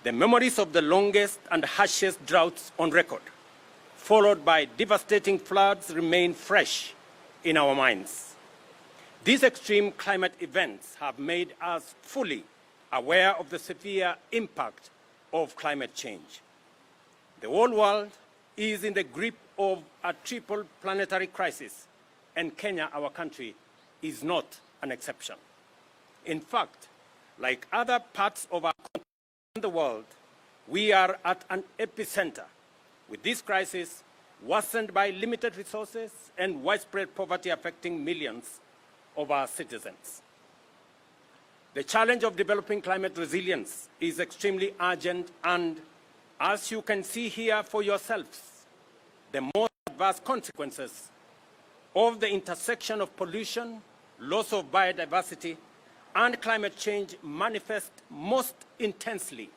The memories of the longest and harshest droughts on record, followed by devastating floods, remain fresh in our minds. These extreme climate events have made us fully aware of the severe impact of climate change. The whole world is in the grip of a triple planetary crisis, and Kenya, our country, is not an exception. In fact, like other parts of our country and the world, we are at an epicenter, with this crisis worsened by limited resources and widespread poverty affecting millions of our citizens. The challenge of developing climate resilience is extremely urgent, and as you can see here for yourselves, the most adverse consequences of the intersection of pollution, loss of biodiversity, and climate change manifest most intensely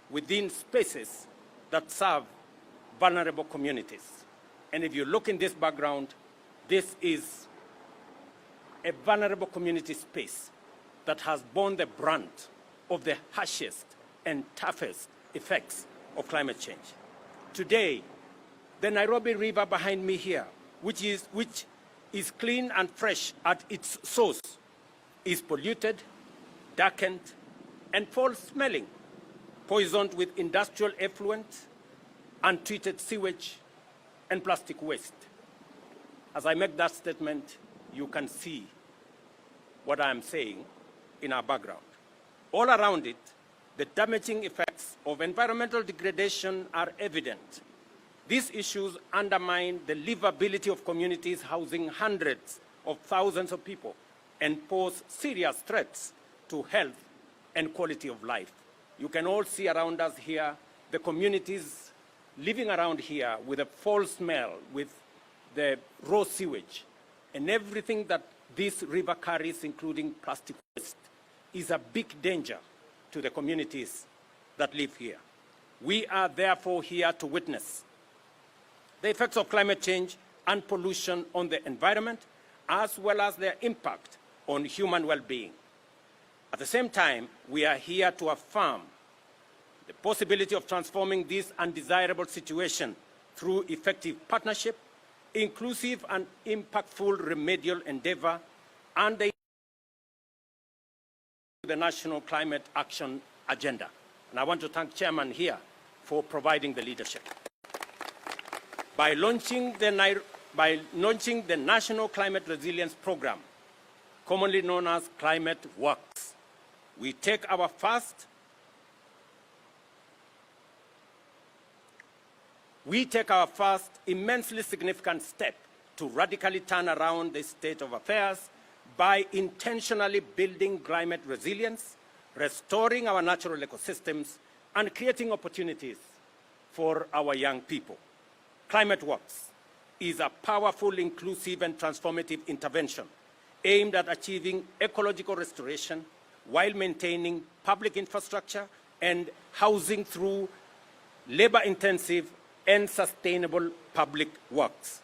within spaces that serve vulnerable communities. And if you look in this background, this is a vulnerable community space that has borne the brunt of the harshest and toughest effects of climate change. Today, the Nairobi River behind me here, which is clean and fresh at its source, is polluted, darkened, and foul-smelling, poisoned with industrial effluent, untreated sewage, and plastic waste. As I make that statement, you can see what I am saying in our background. All around it, the damaging effects of environmental degradation are evident. These issues undermine the livability of communities housing hundreds of thousands of people and pose serious threats to health and quality of life. You can all see around us here the communities living around here with a foul smell, with the raw sewage, and everything that this river carries, including plastic waste, is a big danger to the communities that live here. We are therefore here to witness the effects of climate change and pollution on the environment, as well as their impact on human well-being. At the same time, we are here to affirm the possibility of transforming this undesirable situation through effective partnership, inclusive and impactful remedial endeavor, and the National Climate Action Agenda. And I want to thank Chairman here for providing the leadership. By launching the National Climate Resilience Program, commonly known as Climate Works, we take our first immensely significant step to radically turn around the state of affairs by intentionally building climate resilience, restoring our natural ecosystems, and creating opportunities for our young people. Climate Works is a powerful, inclusive, and transformative intervention aimed at achieving ecological restoration while maintaining public infrastructure and housing through labor-intensive and sustainable public works.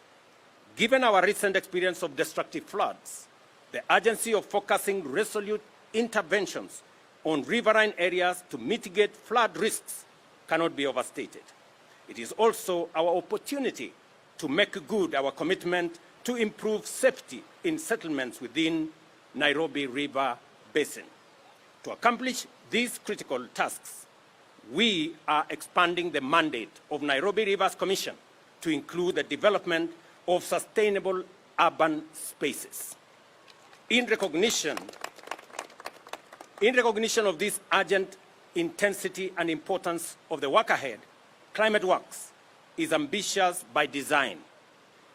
Given our recent experience of destructive floods, the urgency of focusing resolute interventions on riverine areas to mitigate flood risks cannot be overstated. It is also our opportunity to make good our commitment to improve safety in settlements within Nairobi River Basin. To accomplish these critical tasks, we are expanding the mandate of Nairobi Rivers Commission to include the development of sustainable urban spaces. In recognition of this urgent intensity and importance of the work ahead, Climate Works is ambitious by design.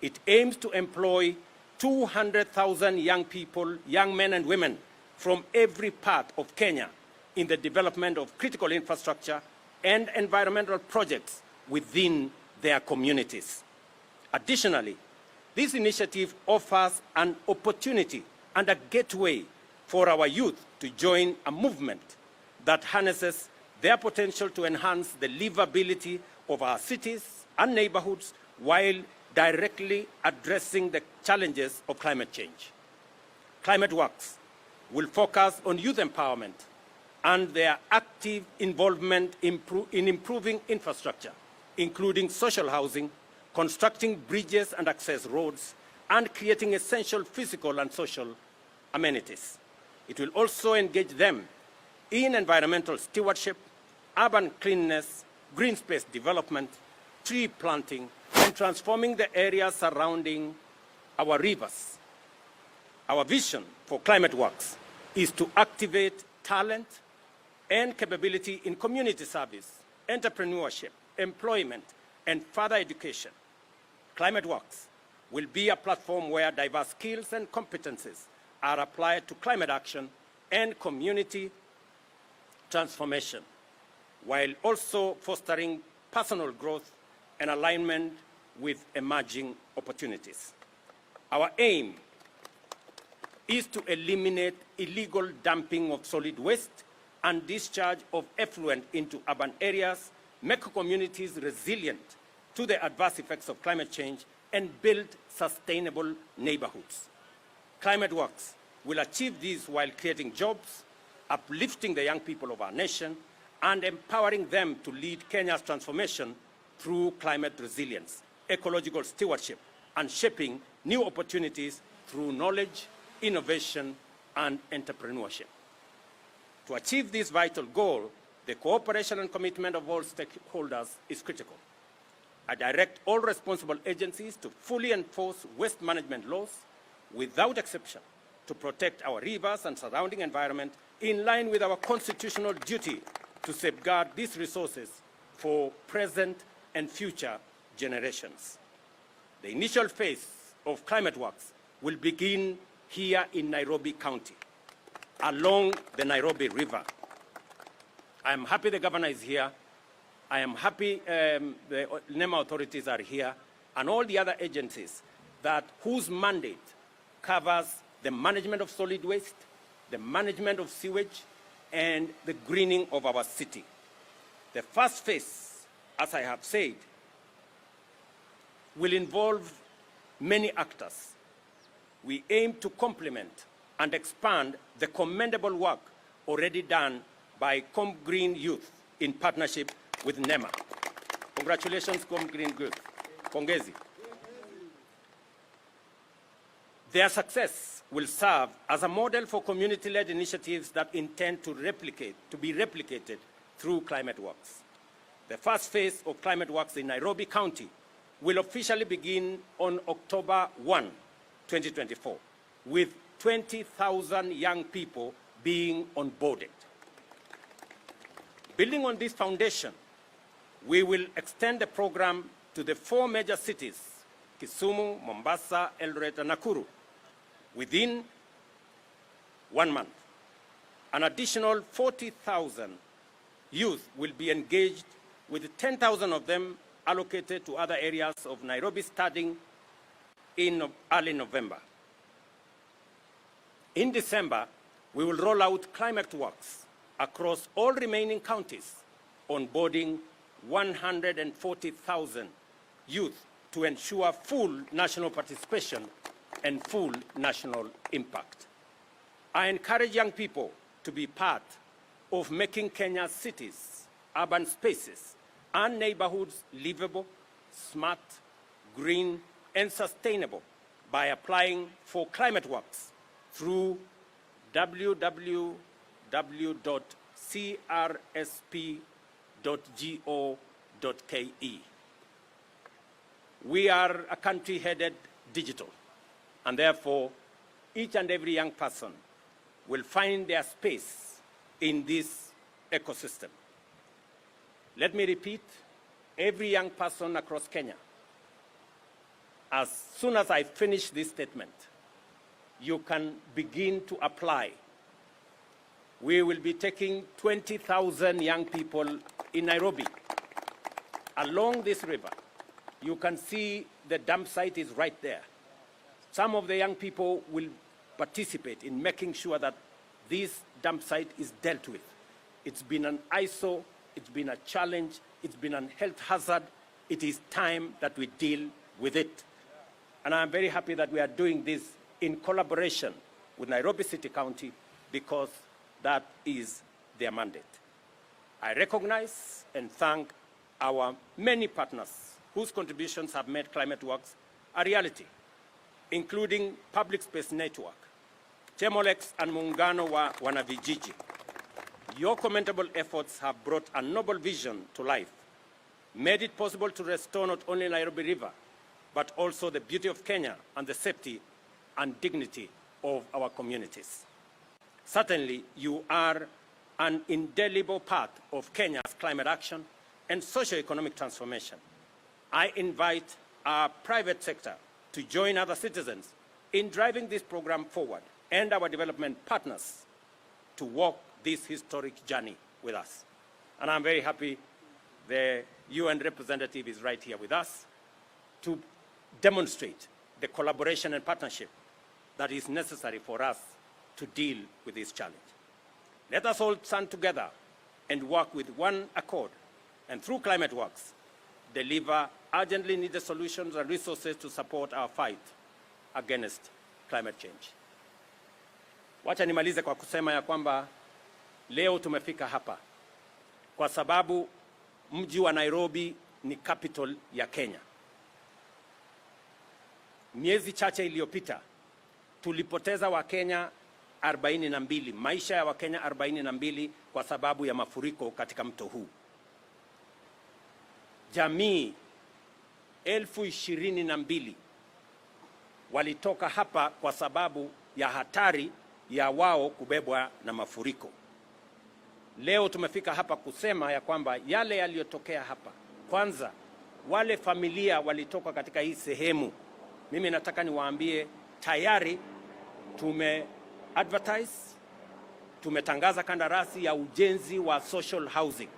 It aims to employ 200,000 young people, young men and women from every part of Kenya in the development of critical infrastructure and environmental projects within their communities. Additionally, this initiative offers an opportunity and a gateway for our youth to join a movement that harnesses their potential to enhance the livability of our cities and neighborhoods while directly addressing the challenges of climate change. Climate Works will focus on youth empowerment, and their active involvement in improving infrastructure, including social housing, constructing bridges and access roads, and creating essential physical and social amenities. It will also engage them in environmental stewardship, urban cleanliness, green space development, tree planting, and transforming the areas surrounding our rivers. Our vision for Climate Works is to activate talent and capability in community service, entrepreneurship, employment, and further education. Climate Works will be a platform where diverse skills and competencies are applied to climate action and community transformation, while also fostering personal growth and alignment with emerging opportunities. Our aim is to eliminate illegal dumping of solid waste and discharge of effluent into urban areas, make communities resilient to the adverse effects of climate change, and build sustainable neighborhoods. Climate Works will achieve this while creating jobs, uplifting the young people of our nation, and empowering them to lead Kenya's transformation through climate resilience, ecological stewardship, and shaping new opportunities through knowledge, innovation, and entrepreneurship. To achieve this vital goal, the cooperation and commitment of all stakeholders is critical. I direct all responsible agencies to fully enforce waste management laws without exception to protect our rivers and surrounding environment in line with our constitutional duty to safeguard these resources for present and future generations. The initial phase of Climate Works will begin here in Nairobi County, along the Nairobi River. I am happy the governor is here. I am happy the NEMA authorities are here, and all the other agencies whose mandate covers the management of solid waste, the management of sewage, and the greening of our city. The first phase, as I have said, will involve many actors. We aim to complement and expand the commendable work already done by Com Green Youth in partnership with NEMA. Congratulations, Com Green Youth. Pongezi. Their success will serve as a model for community-led initiatives that intend to be replicated through Climate Works. The first phase of Climate Works in Nairobi County will officially begin on October 1, 2024, with 20,000 young people being onboarded. Building on this foundation, we will extend the program to the 4 major cities, Kisumu, Mombasa, Eldoret, and Nakuru, within 1 month. An additional 40,000 youth will be engaged, with 10,000 of them allocated to other areas of Nairobi starting in early November. In December, we will roll out Climate Works across all remaining counties, onboarding 140,000 youth to ensure full national participation and full national impact. I encourage young people to be part of making Kenya's cities, urban spaces, and neighborhoods livable, smart, green, and sustainable by applying for Climate Works through www.crsp.go.ke. We are a country headed digital, and therefore each and every young person will find their space in this ecosystem. Let me repeat, every young person across Kenya, as soon as I finish this statement, you can begin to apply. We will be taking 20,000 young people in Nairobi along this river. You can see the dump site is right there. Some of the young people will participate in making sure that this dump site is dealt with. It's been an eyesore, it's been a challenge, it's been a health hazard. It is time that we deal with it. And I'm very happy that we are doing this in collaboration with Nairobi City County, because that is their mandate. I recognize and thank our many partners whose contributions have made climate works a reality, including Public Space Network, Chemolex and Muungano wa Wanavijiji. Your commendable efforts have brought a noble vision to life, made it possible to restore not only Nairobi River, but also the beauty of Kenya and the safety and dignity of our communities. Certainly, you are an indelible part of Kenya's climate action and socio-economic transformation. I invite our private sector to join other citizens in driving this program forward and our development partners to walk this historic journey with us. And I'm very happy the UN representative is right here with us to demonstrate the collaboration and partnership that is necessary for us to deal with this challenge. Let us all stand together and work with one accord, and through Climate Works, deliver urgently needed solutions and resources to support our fight against climate change. Wacha nimalize kwa kusema ya kwamba leo tumefika hapa kwa sababu mji wa Nairobi ni capital ya Kenya. Miezi chache iliyopita tulipoteza Wakenya 42, maisha ya Wakenya 42 kwa sababu ya mafuriko katika mto huu. Jamii 22,000 walitoka hapa kwa sababu ya hatari ya wao kubebwa na mafuriko. Leo tumefika hapa kusema ya kwamba yale yaliyotokea hapa, kwanza wale familia walitoka katika hii sehemu, mimi nataka niwaambie tayari tumetangaza kandarasi ya ujenzi wa social housing,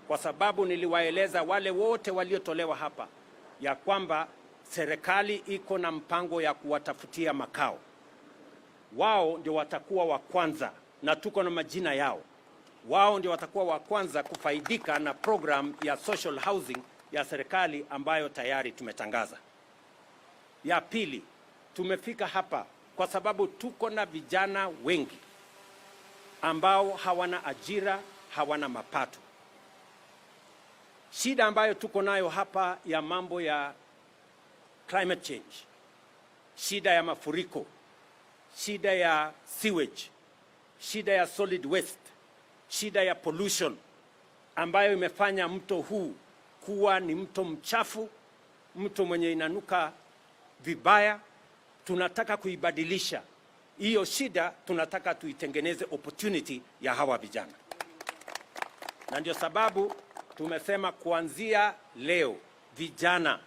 kwa sababu niliwaeleza wale wote waliotolewa hapa ya kwamba serikali iko na mpango ya kuwatafutia makao. Wao ndio watakuwa wa kwanza, na tuko na majina yao. Wao ndio watakuwa wa kwanza kufaidika na program ya social housing ya serikali ambayo tayari tumetangaza. Ya pili, tumefika hapa kwa sababu tuko na vijana wengi ambao hawana ajira, hawana mapato. Shida ambayo tuko nayo hapa ya mambo ya climate change, shida ya mafuriko, shida ya sewage, shida ya solid waste, shida ya pollution ambayo imefanya mto huu kuwa ni mto mchafu, mto mwenye inanuka vibaya. Tunataka kuibadilisha hiyo shida, tunataka tuitengeneze opportunity ya hawa vijana. Na ndio sababu tumesema kuanzia leo vijana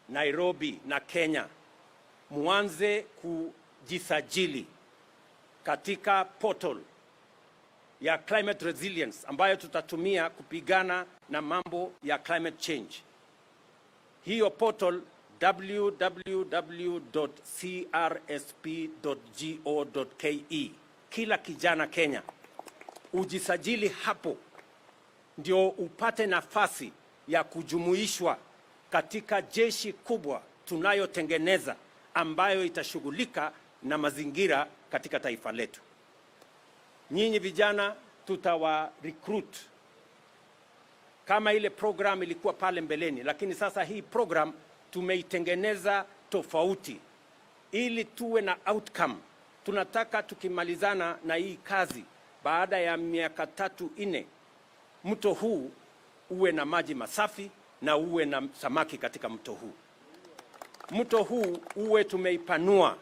Nairobi na Kenya muanze kujisajili katika portal ya climate resilience ambayo tutatumia kupigana na mambo ya climate change. Hiyo portal www.crsp.go.ke. Kila kijana Kenya ujisajili hapo ndio upate nafasi ya kujumuishwa katika jeshi kubwa tunayotengeneza ambayo itashughulika na mazingira katika taifa letu. Nyinyi vijana tutawa recruit kama ile program ilikuwa pale mbeleni, lakini sasa hii program tumeitengeneza tofauti ili tuwe na outcome. Tunataka tukimalizana na hii kazi baada ya miaka 3-4 mto huu uwe na maji masafi na uwe na samaki katika mto huu. Mto huu uwe tumeipanua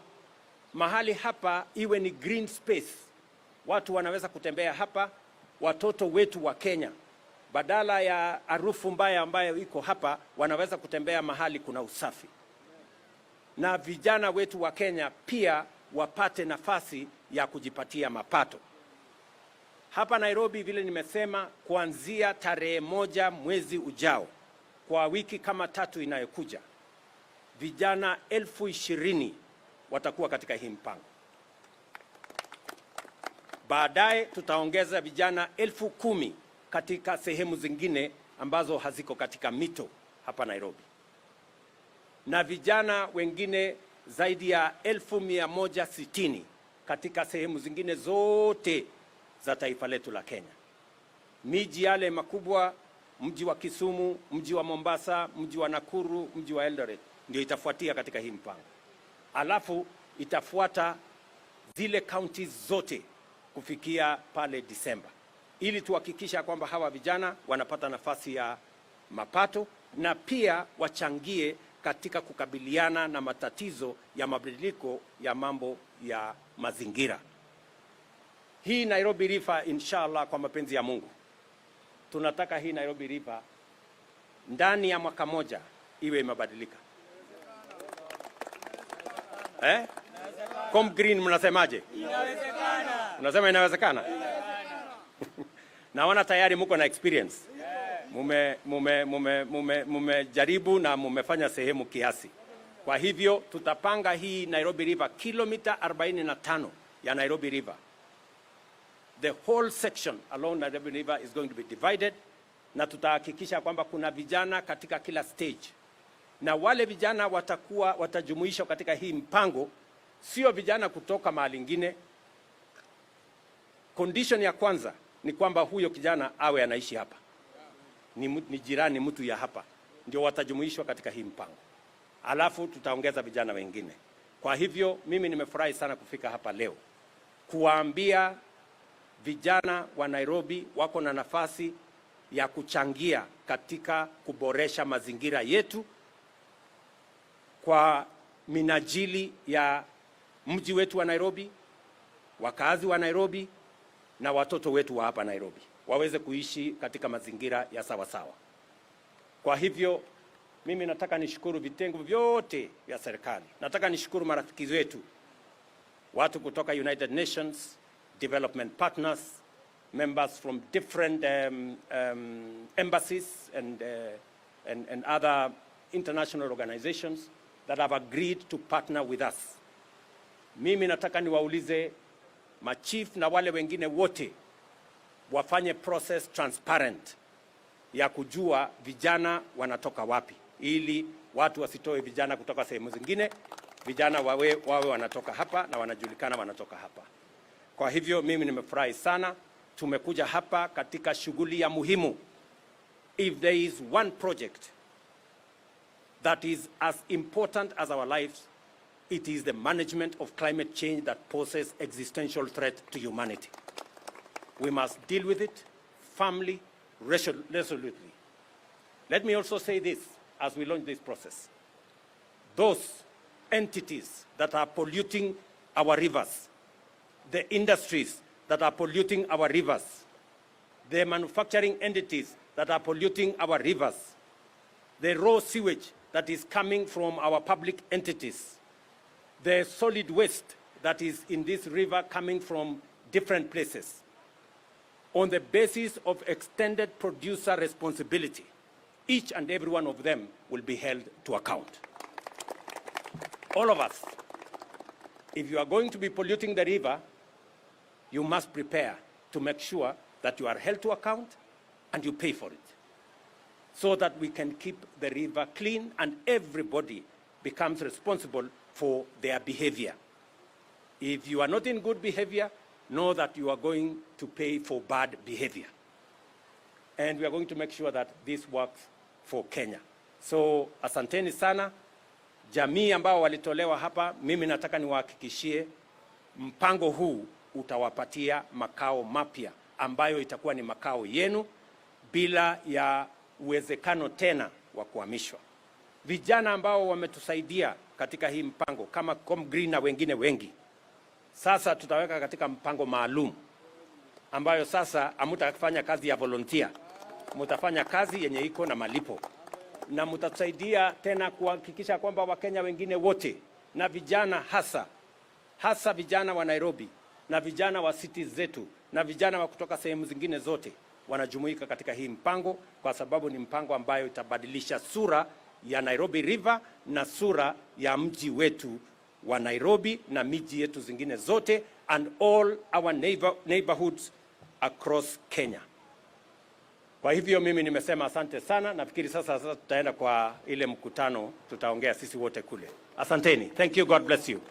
mahali hapa iwe ni green space. Watu wanaweza kutembea hapa, watoto wetu wa Kenya badala ya harufu mbaya ambayo iko hapa wanaweza kutembea mahali kuna usafi. Na vijana wetu wa Kenya pia wapate nafasi ya kujipatia mapato. Hapa Nairobi vile nimesema, kuanzia tarehe 1 mwezi ujao, kwa wiki kama 3 inayokuja, vijana 20,000 watakuwa katika hii mpango. Baadaye tutaongeza vijana 10,000 katika sehemu zingine ambazo haziko katika mito hapa Nairobi. Na vijana wengine zaidi ya 160,000 katika sehemu zingine zote za taifa letu la Kenya. Miji yale makubwa, mji wa Kisumu, mji wa Mombasa, mji wa Nakuru, mji wa Eldoret ndio itafuatia katika hii mpango. Alafu itafuata zile counties zote kufikia pale Disemba, ili tuhakikisha kwamba hawa vijana wanapata nafasi ya mapato na pia wachangie katika kukabiliana na matatizo ya mabadiliko ya mambo ya mazingira. Hii Nairobi River, inshallah, kwa mapenzi ya Mungu, tunataka hii Nairobi River ndani ya mwaka moja iwe imebadilika. Com Green mnasemaje? Inawezekana. Unasema inawezekana? Naona tayari mko na experience. Mumejaribu na mumefanya sehemu kiasi. Kwa hivyo tutapanga hii Nairobi River kilomita 45 ya Nairobi River. The whole section along Nairobi River is going to be divided, na tutahakikisha kwamba kuna vijana katika kila stage. Na wale vijana watajumuishwa katika hii mpango, sio vijana kutoka mahali ingine. Condition ya kwanza ni kwamba huyo kijana awe anaishi hapa, ni jirani, mtu ya hapa, ndio watajumuishwa katika hii mpango. Alafu tutaongeza vijana wengine. Kwa hivyo mimi nimefurahi sana kufika hapa leo kuwaambia vijana wa Nairobi wako na nafasi ya kuchangia katika kuboresha mazingira yetu kwa minajili ya mji wetu wa Nairobi, wakazi wa Nairobi na watoto wetu wa hapa Nairobi waweze kuishi katika mazingira ya sawa sawa. Kwa hivyo mimi nataka nishukuru vitengo vyote vya serikali. Nataka nishukuru marafiki wetu, watu kutoka United Nations, development partners, members from different embassies and other international organizations that have agreed to partner with us. Mimi nataka niwaulize machief na wale wengine wote wafanye process transparent ya kujua vijana wanatoka wapi, ili watu wasitoe vijana kutoka sehemu zingine. Vijana wawe wanatoka hapa na wanajulikana wanatoka hapa. Kwa hivyo mimi nimefurahi sana. Tumekuja hapa katika shughuli ya muhimu. If there is one project that is as important as our lives, it is the management of climate change that poses existential threat to humanity. We must deal with it firmly, resolutely. Let me also say this as we launch this process. Those entities that are polluting our rivers, the industries that are polluting our rivers, the manufacturing entities that are polluting our rivers, the raw sewage that is coming from our public entities, the solid waste that is in this river coming from different places, on the basis of extended producer responsibility, each and every one of them will be held to account. All of us, if you are going to be polluting the river, you must prepare to make sure that you are held to account and you pay for it, so that we can keep the river clean and everybody becomes responsible for their behavior. If you are not in good behavior, know that you are going to pay for bad behavior. And we are going to make sure that this works for Kenya. So asanteni sana jamii ambao walitolewa hapa. Mimi nataka niwahakikishie mpango huu utawapatia makao mapya ambayo itakuwa ni makao yenu bila ya uwezekano tena wa kuhamishwa. Vijana ambao wametusaidia katika hii mpango kama Com Green na wengine wengi, sasa tutaweka katika mpango maalum ambayo sasa hamtafanya kazi ya volunteer, mtafanya kazi yenye iko na malipo, na mtasaidia tena kuhakikisha kwamba Wakenya wengine wote na vijana hasa vijana wa Nairobi na vijana wa cities zetu na vijana wa kutoka sehemu zingine zote wanajumuika katika hii mpango, kwa sababu ni mpango ambayo itabadilisha sura ya Nairobi River na sura ya mji wetu wa Nairobi na miji yetu zingine zote and all our neighborhoods across Kenya. Kwa hivyo mimi nimesema asante sana. Nafikiri sasa tutaenda kwa ile mkutano, tutaongea sisi wote kule. Asanteni. Thank you. God bless you.